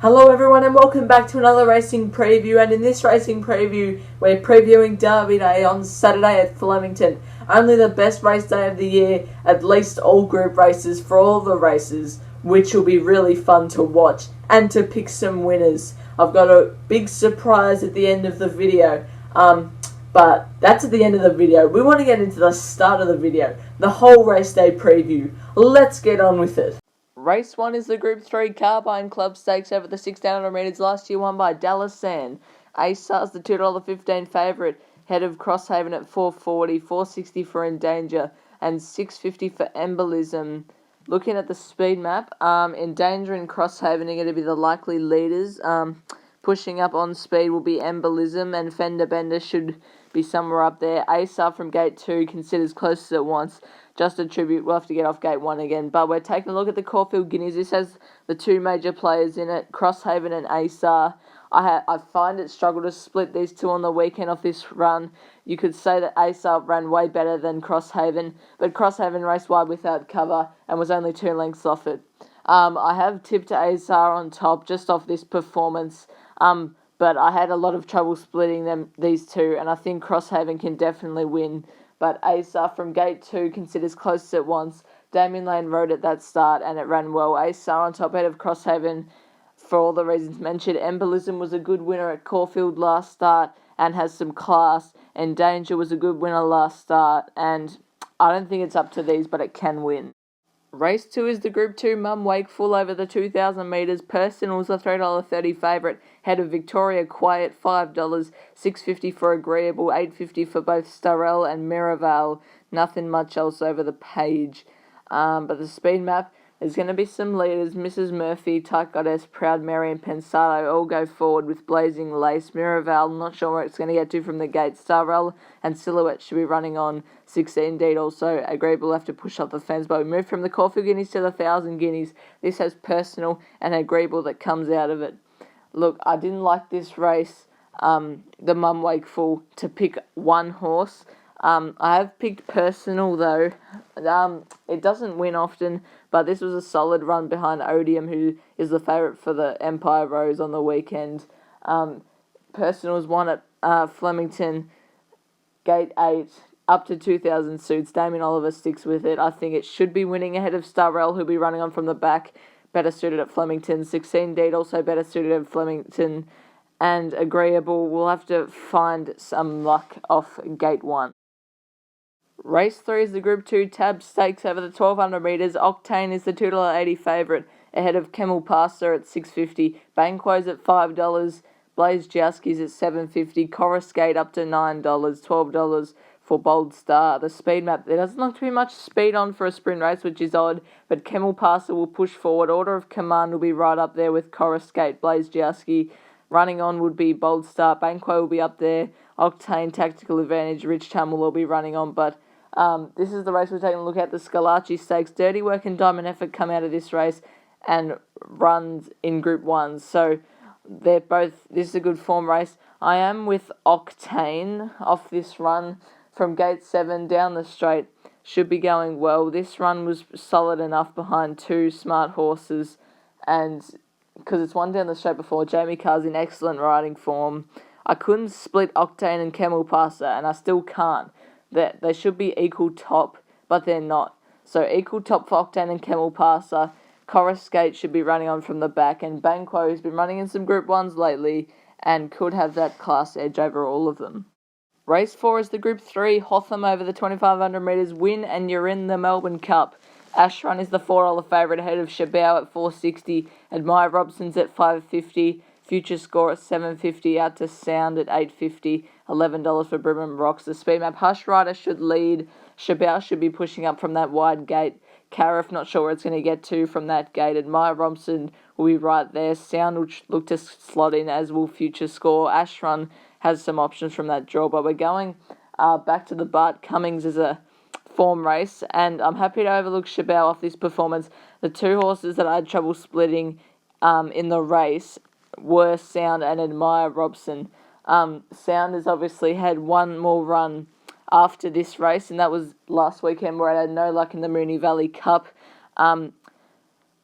Hello everyone and welcome back to another racing preview, and in this racing preview we're previewing Derby Day on Saturday at Flemington. Only the best race day of the year, at least all group races for all the races, which will be really fun to watch and to pick some winners. I've got a big surprise at the end of the video, but that's at the end of the video. We want to get into the start of the video, the whole race day preview. Let's get on with it. Race 1 is the Group 3 Carbine Club Stakes over the 6,000 metres, last year won by Dallas Sand. Aysar's the $2.15 favourite, head of Crosshaven at $4.40, $4.60 for Endanger, and $6.50 for Embolism. Looking at the speed map, Endanger and Crosshaven are going to be the likely leaders. Pushing up on speed will be Embolism, and Fender Bender should be somewhere up there. Aysar from Gate 2 considers close as it wants. Just a tribute, we'll have to get off Gate 1 again. But we're taking a look at the Caulfield Guineas. This has the two major players in it, Crosshaven and Aysar. I find it struggle to split these two on the weekend off this run. You could say that Aysar ran way better than Crosshaven, but Crosshaven raced wide without cover and was only 2 lengths off it. I have tipped Aysar on top just off this performance, but I had a lot of trouble splitting these two, and I think Crosshaven can definitely win. But Aysar from Gate 2 considers close as it wants. Damien Lane rode at that start and it ran well. Aysar on top ahead of Crosshaven for all the reasons mentioned. Embolism was a good winner at Caulfield last start and has some class. Endanger was a good winner last start, and I don't think it's up to these, but it can win. Race 2 is the Group 2 Mumm Wakeful over the 2,000 metres. Personal's a $3.30 favourite. Head of Victoria Quiet, $5, $6.50 for Agreeable, $8.50 for both Starelle and Miraval. Nothing much else over the page. But the speed map, there's going to be some leaders. Mrs. Murphy, Tight Goddess, Proud Mary and Pensado all go forward with Blazing Lace. Miraval, not sure where it's going to get to from the gate. Starelle and Silhouette should be running on 16 indeed. Also, Agreeable will have to push up the fence. But we move from the Caulfield Guineas to the 1,000 Guineas. This has Personal and Agreeable that comes out of it. Look, I didn't like this race, the Mumm Wakeful, to pick one horse. I have picked Personal though. It doesn't win often, but this was a solid run behind Odeum, who is the favourite for the Empire Rose on the weekend. Personal's won at Flemington, Gate 8, up to 2,000 suits. Damien Oliver sticks with it. I think it should be winning ahead of Starelle, who'll be running on from the back. Better suited at Flemington. 16 Deed also better suited at Flemington. And Agreeable, we'll have to find some luck off Gate 1. Race 3 is the Group 2 Tab Stakes over the 1,200 metres. Octane is the $2.80 favourite, ahead of Kemalpasa at $6.50. Banquo's at $5. Blaze Jowski's at $7.50. Coruscate up to $9. $12 for Bold Star. The speed map, there doesn't look to be much speed on for a sprint race, which is odd, but Kemalpasa will push forward. Order of command will be right up there with Coruscate, Blaze Jowski. Running on would be Bold Star. Banquo will be up there. Octane, Tactical Advantage, Rich Tam will all be running on, but this is the race we're taking a look at, the Scalaci Stakes. Dirty Work and Diamond Effort come out of this race and runs in Group 1. So this is a good form race. I am with Octane off this run from Gate 7 down the straight. Should be going well. This run was solid enough behind two smart horses, and because it's one down the straight before, Jamie Carr's in excellent riding form. I couldn't split Octane and Kemalpasa, and I still can't. They should be equal top, but they're not. So equal top for Octane and Kemalpasa. Coruscate should be running on from the back, and Banquo has been running in some Group 1s lately and could have that class edge over all of them. Race 4 is the Group 3 Hotham over the 2,500 metres. Win and you're in the Melbourne Cup. Ashrun is the $4 favourite, ahead of Schabau at $4.60. Admire Robson's at $5.50. Future Score at $7.50, out to Sound at $8.50, $11 for Brimham Rocks. The speed map, Hush Rider should lead. Schabau should be pushing up from that wide gate. Cariff, not sure where it's going to get to from that gate. Admire Robson will be right there. Sound will look to slot in, as will Future Score. Ashrun has some options from that draw, but we're going back to the Bart Cummings as a form race, and I'm happy to overlook Schabau off this performance. The two horses that I had trouble splitting in the race were Sound and Admire Robson. Sound has obviously had one more run after this race, and that was last weekend where I had no luck in the Moonee Valley Cup.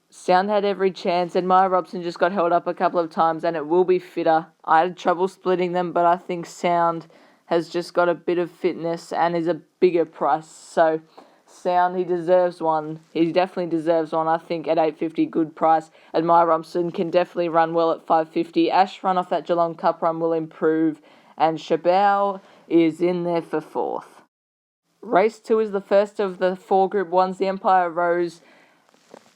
Sound had every chance, and my Robson just got held up a couple of times, and it will be fitter. I had trouble splitting them, but I think Sound has just got a bit of fitness and is a bigger price. So Sound, he deserves one. He definitely deserves one. I think at $8.50, good price. And my Robson can definitely run well at $5.50. Ashrun off that Geelong Cup run will improve, and Schabau is in there for 4th. Race 2 is the first of the 4 Group 1s. The Empire Rose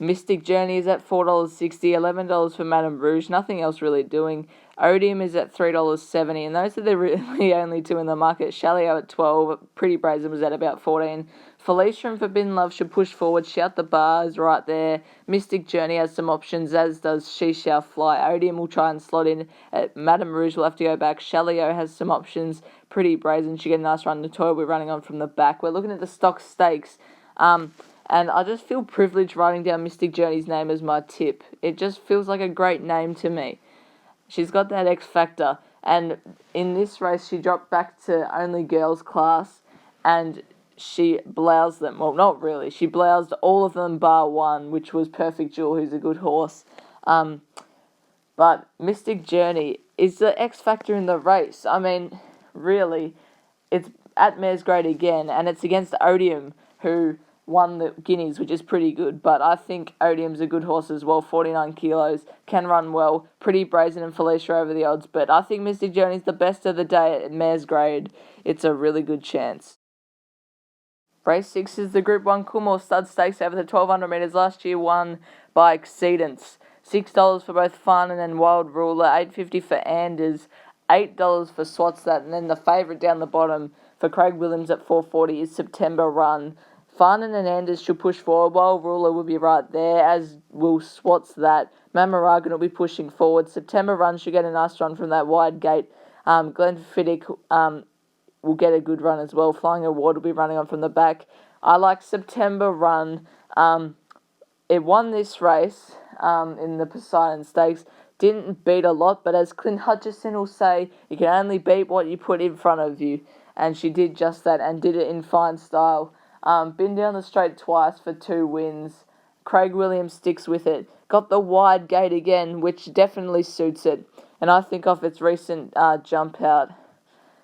Mystic Journey is at $4.60, $11 for Madame Rouge, nothing else really doing. Odeum is at $3.70, and those are the really only 2 in the market. Shalio at $12, Pretty Brazen was at about $14. Felicia and Forbidden Love should push forward. Shout the Bars right there. Mystic Journey has some options, as does She Shall Fly. Odeum will try and slot in. Madame Rouge will have to go back. Shalio has some options. Pretty Brazen should get a nice run. Notoya will be running on from the back. We're looking at the stock stakes. And I just feel privileged writing down Mystic Journey's name as my tip. It just feels like a great name to me. She's got that X factor. And in this race, she dropped back to only girls class. And she bloused them. Well, not really. She bloused all of them bar one, which was Perfect Jewel, who's a good horse. But Mystic Journey is the X factor in the race. I mean, really, it's at Mare's Grade again. And it's against Odeum, who won the Guineas, which is pretty good, but I think Odeum's a good horse as well, 49 kilos, can run well, Pretty Brazen and Felicia over the odds, but I think Mystic Journey's the best of the day at Mare's Grade. It's a really good chance. Race 6 is the Group 1 Coolmore Stud Stakes over the 1200 metres, last year won by Exceedance. $6 for both Farnan and Wild Ruler, $8.50 for Anders, $8 for Swats That, and then the favourite down the bottom for Craig Williams at $4.40 is September Run. Farnan and Anders should push forward. Wild Ruler will be right there, as will Swats That. Mamaragan will be pushing forward. September Run should get a nice run from that wide gate. Glenfiddich will get a good run as well. Flying Award will be running on from the back. I like September Run. It won this race in the Poseidon Stakes. Didn't beat a lot, but as Clint Hutchison will say, you can only beat what you put in front of you. And she did just that and did it in fine style. Been down the straight twice for 2 wins. Craig Williams sticks with it. Got the wide gate again, which definitely suits it. And I think off its recent jump out,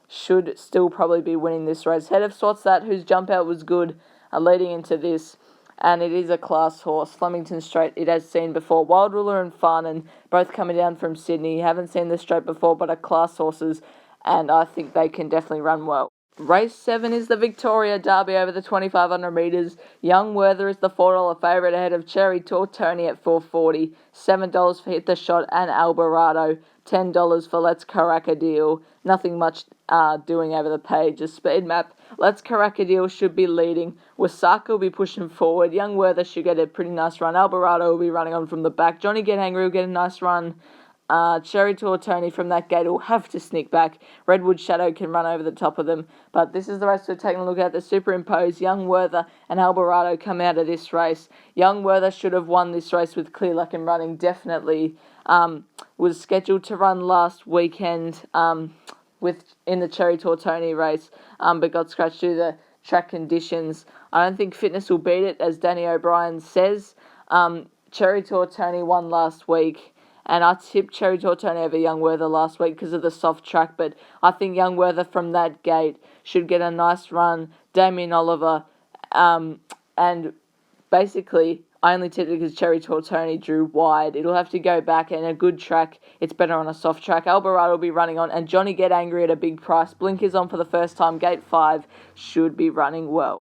should still probably be winning this race. Head of Swats That, whose jump out was good, leading into this. And it is a class horse. Flemington Straight, it has seen before. Wild Ruler and Farnan, both coming down from Sydney. Haven't seen this straight before, but are class horses. And I think they can definitely run well. Race 7 is the Victoria Derby over the 2,500 metres. Young Werther is the $4 favourite ahead of Cherry Tortoni at $4.40. $7 for Hit the Shot and Albarado. $10 for Let's Caracadil. Nothing much doing over the page. A speed map. Let's Caracadil should be leading. Wasaka will be pushing forward. Young Werther should get a pretty nice run. Albarado will be running on from the back. Johnny Get Angry will get a nice run. Cherry Tortoni from that gate will have to sneak back. Redwood Shadow can run over the top of them. But this is the race we're taking a look at. The Superimposed, Young Werther and Albarado come out of this race. Young Werther should have won this race with clear luck and running, definitely. Was scheduled to run last weekend in the Cherry Tortoni race, but got scratched due to the track conditions. I don't think fitness will beat it, as Danny O'Brien says. Cherry Tortoni won last week. And I tipped Cherry Tortoni over Young Werther last week because of the soft track. But I think Young Werther from that gate should get a nice run. Damien Oliver. And basically, I only tipped it because Cherry Tortoni drew wide. It'll have to go back, and a good track, it's better on a soft track. Albarado will be running on. And Johnny Get Angry at a big price. Blinkers on for the first time. Gate 5 should be running well.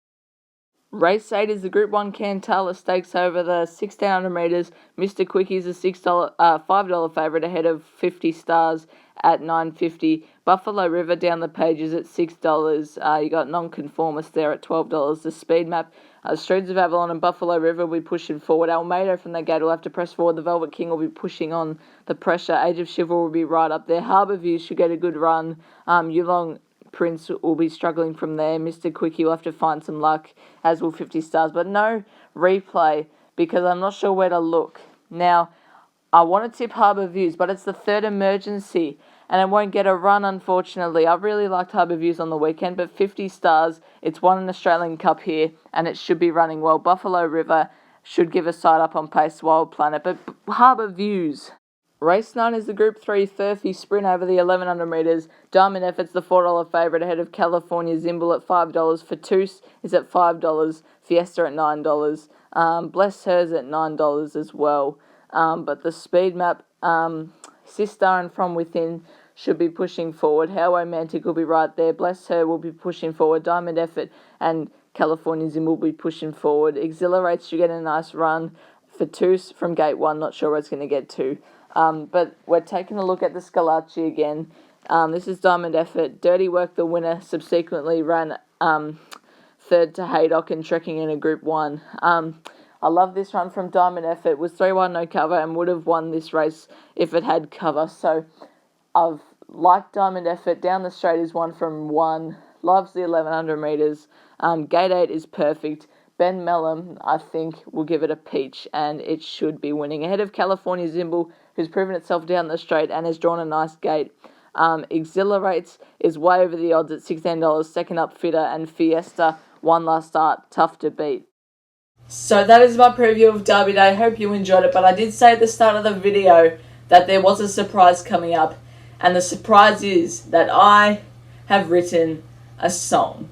Race 8 is the Group 1 Cantala Stakes over the 1,600 metres. Mr. Quickie is a $5 favourite ahead of 50 Stars at $9.50. Buffalo River down the pages at $6. You got Nonconformist there at $12. The speed map, Streets of Avalon and Buffalo River will be pushing forward. Almeida from that gate will have to press forward. The Velvet King will be pushing on the pressure. Age of Chivalry will be right up there. Harbour Views should get a good run. Yulong Prince will be struggling from there. Mr. Quickie will have to find some luck, as will 50 Stars. But no replay, because I'm not sure where to look. Now, I want to tip Harbour Views, but it's the third emergency, and it won't get a run, unfortunately. I really liked Harbour Views on the weekend, but 50 Stars, it's won an Australian Cup here, and it should be running well. Buffalo River, should give a side up on pace Wild Planet. But Harbour Views. Race 9 is the Group 3 Furphy sprint over the 1100 metres. Diamond Effort's the $4 favourite ahead of California Zimbol at $5. Fatus is at $5. Fiesta at $9. Bless Her's at $9 as well. But the speed map, Sister and From Within should be pushing forward. How Romantic will be right there. Bless Her will be pushing forward. Diamond Effort and California Zimbol will be pushing forward. Exhilarates should get a nice run. Fatus from Gate 1, not sure where it's going to get to. But we're taking a look at the Scalacci again. This is Diamond Effort. Dirty Work, the winner, subsequently ran third to Haydock and trekking in a Group 1. I love this run from Diamond Effort. It was 3-1 no cover and would have won this race if it had cover. So I've liked Diamond Effort. Down the straight is 1 from 1. Loves the 1100 metres. Gate 8 is perfect. Ben Mumm, I think, will give it a peach, and it should be winning. Ahead of California Zimbol, who's proven itself down the straight and has drawn a nice gate. Exhilarates is way over the odds at $16. Second up, Fitter, and Fiesta, one last start, tough to beat. So that is my preview of Derby Day. I hope you enjoyed it, but I did say at the start of the video that there was a surprise coming up, and the surprise is that I have written a song.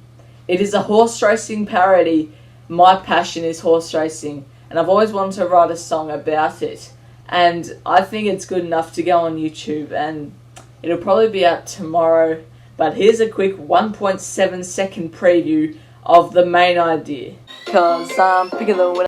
It is a horse racing parody. My passion is horse racing, and I've always wanted to write a song about it, and I think it's good enough to go on YouTube, and it'll probably be out tomorrow. But here's a quick 1.7 second preview of the main idea. 'Cause I'm picking the winner.